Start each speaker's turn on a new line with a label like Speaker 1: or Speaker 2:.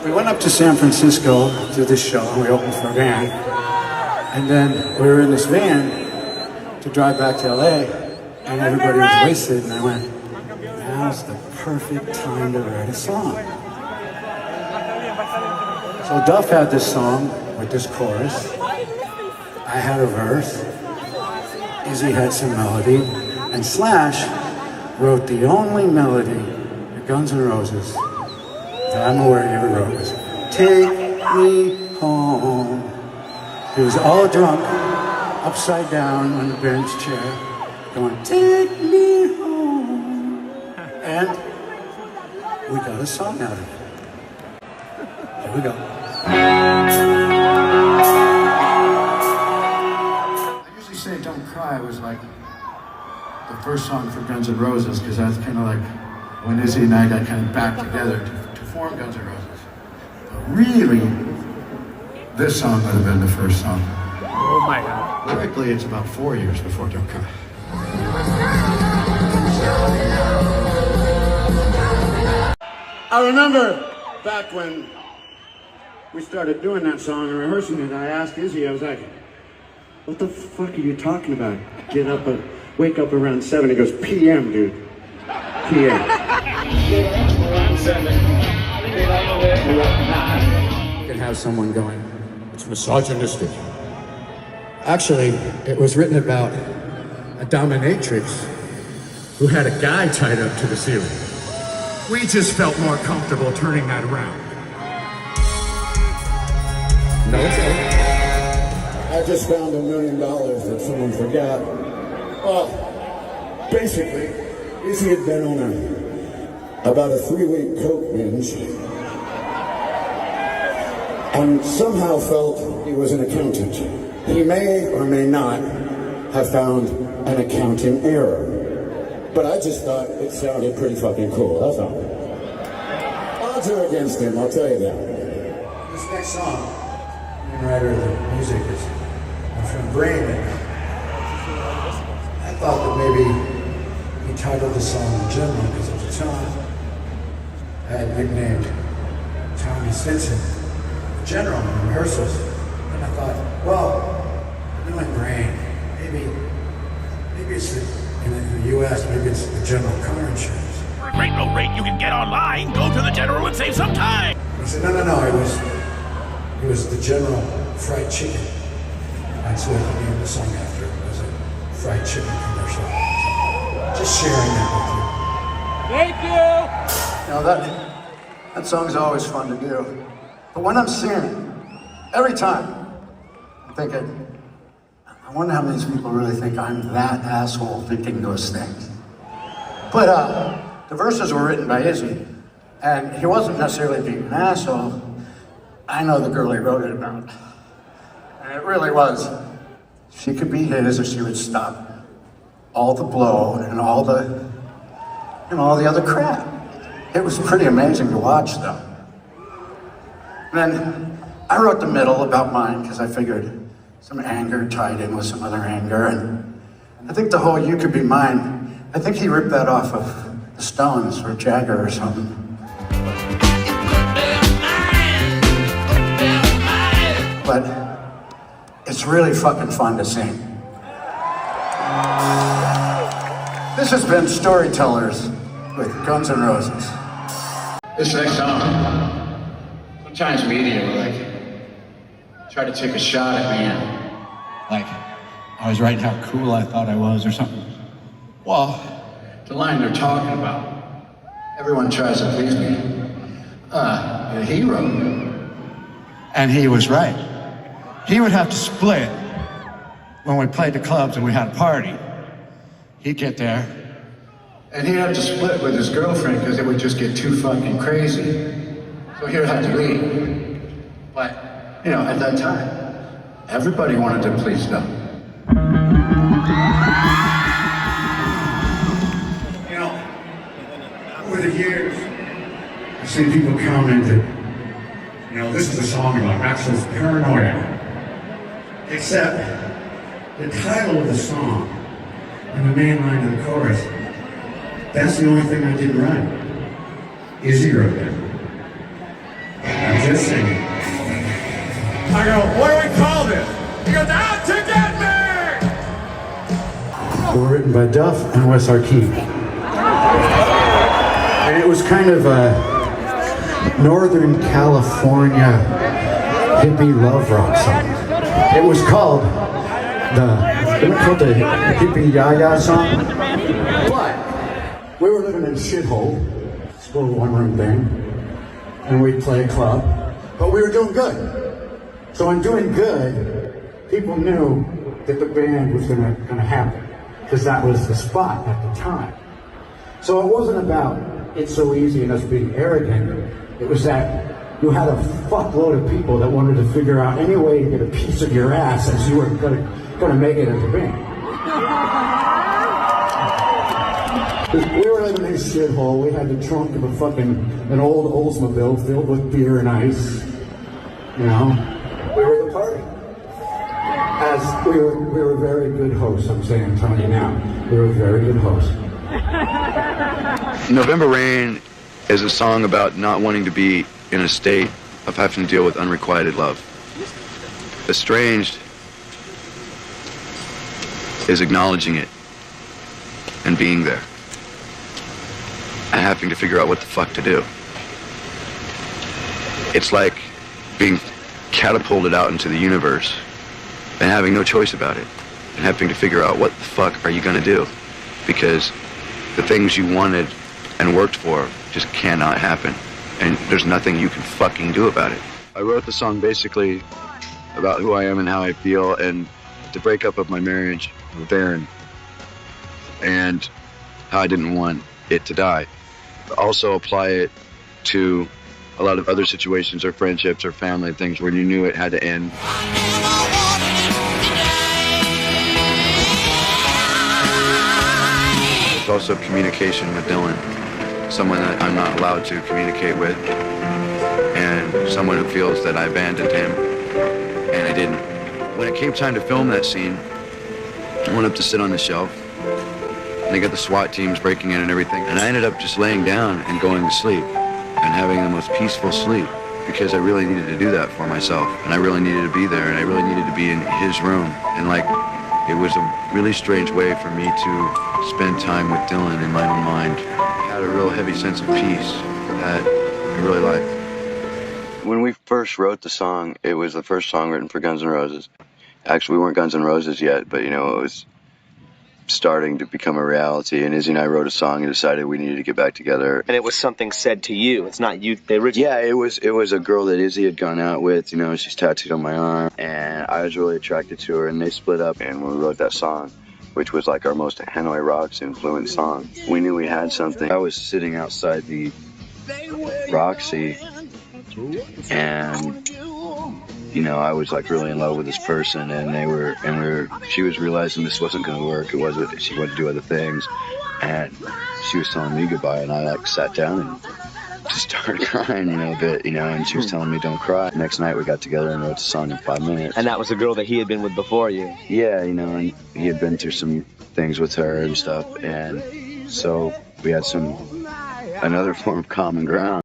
Speaker 1: We went up to San Francisco to this show, and we opened for a band. And then we were in this van to drive back to LA, and everybody was wasted, and I went, now's the perfect time to write a song. So Duff had this song with this chorus. I had a verse. Izzy had some melody. And Slash wrote the only melody for Guns N' Roses that I'm aware he ever wrote was Take Me Home. He was all drunk, upside down on the bench chair, going, Take me home. And we got a song out of it. Here we go. I usually say Don't Cry was like the first song for Guns N' Roses, because that's kind of like when Izzy and I got kind of back together to form Guns N' Roses. But really, this song would have been the first song.
Speaker 2: Oh my God.
Speaker 1: Lyrically, it's about 4 years before Don't Cry. I remember back when we started doing that song and rehearsing it, I asked Izzy, I was like, what the fuck are you talking about? Wake up around 7. He goes, PM, dude. PM. You can have someone going, it's misogynistic. Actually, it was written about a dominatrix who had a guy tied up to the ceiling. We just felt more comfortable turning that around. No, it's okay. I just found $1 million that someone forgot. Well, basically, Izzy had been on about a 3-week coke binge and somehow felt he was an accountant. He may or may not have found an accounting error, but I just thought it sounded pretty fucking cool, that's all. Odds are against him, I'll tell you that. This next song, the writer of the music is my friend Brandon. I thought that maybe he titled the song in general because at the time I had nicknamed Tommy Stinson General in rehearsals. And I thought, well, knowing Brain, maybe it's in the US, maybe it's the General Car Insurance.
Speaker 2: For a great low rate you can get online, go to the General and save some time.
Speaker 1: He said, no, it was the General Fried Chicken. That's what he named the song after. It was a fried chicken commercial. Just sharing that with you.
Speaker 2: Thank you.
Speaker 1: Now that song's always fun to do. But when I'm singing, every time, I'm thinking, I wonder how many people really think I'm that asshole thinking those things. But the verses were written by Izzy, and he wasn't necessarily being an asshole. I know the girl he wrote it about. And it really was. She could be his if she would stop all the blow and all the other crap. It was pretty amazing to watch though. Then I wrote the middle about mine because I figured some anger tied in with some other anger, and I think the whole "You Could Be Mine," I think he ripped that off of the Stones or Jagger or something. But it's really fucking fun to sing. This has been Storytellers with Guns N' Roses. This next song, sometimes media will try to take a shot at me and I was writing how cool I thought I was or something. Well, the line they're talking about, everyone tries to please me. The hero. And he was right. He would have to split when we played the clubs and we had a party. He'd get there, and he'd have to split with his girlfriend because it would just get too fucking crazy. So he'd have to leave. But, at that time, everybody wanted to please them. Over the years, I've seen people comment that, this is a song about Axl's paranoia. Except, the title of the song and the main line of the chorus, that's the only thing I didn't write. Izzy wrote that. auditioning. I go, what do we call this? He goes, Out to Get Me! Were written by Duff and Wes Arkeeb. And it was kind of a Northern California hippie love rock song. It was called the hippie yaya song. But we were living in a shithole, this little one-room thing, and we'd play a club, but we were doing good. So in doing good, people knew that the band was gonna happen, because that was the spot at the time. So it wasn't about It's So Easy and us being arrogant. It was that you had a fuckload of people that wanted to figure out any way to get a piece of your ass as you were gonna make it as a band. We were living in a shithole. We had the trunk of an old Oldsmobile filled with beer and ice. You know, we were the party. As we were very good hosts. I'm saying, telling you now, we were very good hosts.
Speaker 3: November Rain is a song about not wanting to be in a state of having to deal with unrequited love. Estranged is acknowledging it and being there and having to figure out what the fuck to do. It's like being catapulted out into the universe and having no choice about it and having to figure out what the fuck are you gonna do, because the things you wanted and worked for just cannot happen, and there's nothing you can fucking do about it. I wrote the song basically about who I am and how I feel, and the breakup of my marriage with Aaron, and how I didn't want it to die. Also apply it to a lot of other situations or friendships or family things where you knew it had to end. It's also communication with Dylan, someone that I'm not allowed to communicate with, and someone who feels that I abandoned him, and I didn't. When it came time to film that scene, I went up to sit on the shelf, and they got the SWAT teams breaking in and everything, and I ended up just laying down and going to sleep, and having the most peaceful sleep, because I really needed to do that for myself, and I really needed to be there, and I really needed to be in his room, and like, it was a really strange way for me to spend time with Dylan in my own mind. I had a real heavy sense of peace that I really liked. When we first wrote the song, it was the first song written for Guns N' Roses. Actually, we weren't Guns N' Roses yet, but you know, it was starting to become a reality, and Izzy and I wrote a song and decided we needed to get back together.
Speaker 4: And it was something said to you. It's not you, the original.
Speaker 3: Yeah, it was a girl that Izzy had gone out with, you know, she's tattooed on my arm, and I was really attracted to her, and they split up, and when we wrote that song, which was like our most Hanoi Rocks influenced song, we knew we had something. I was sitting outside the Roxy, and you know, I was like really in love with this person, and she was realizing this wasn't going to work. She wanted to do other things, and she was telling me goodbye, and I like sat down and just started crying, you know, a bit, you know, and she was telling me don't cry. Next night we got together and wrote the song in 5 minutes.
Speaker 4: And that was a girl that he had been with before you.
Speaker 3: Yeah, you know, and he had been through some things with her and stuff, and so we had another form of common ground.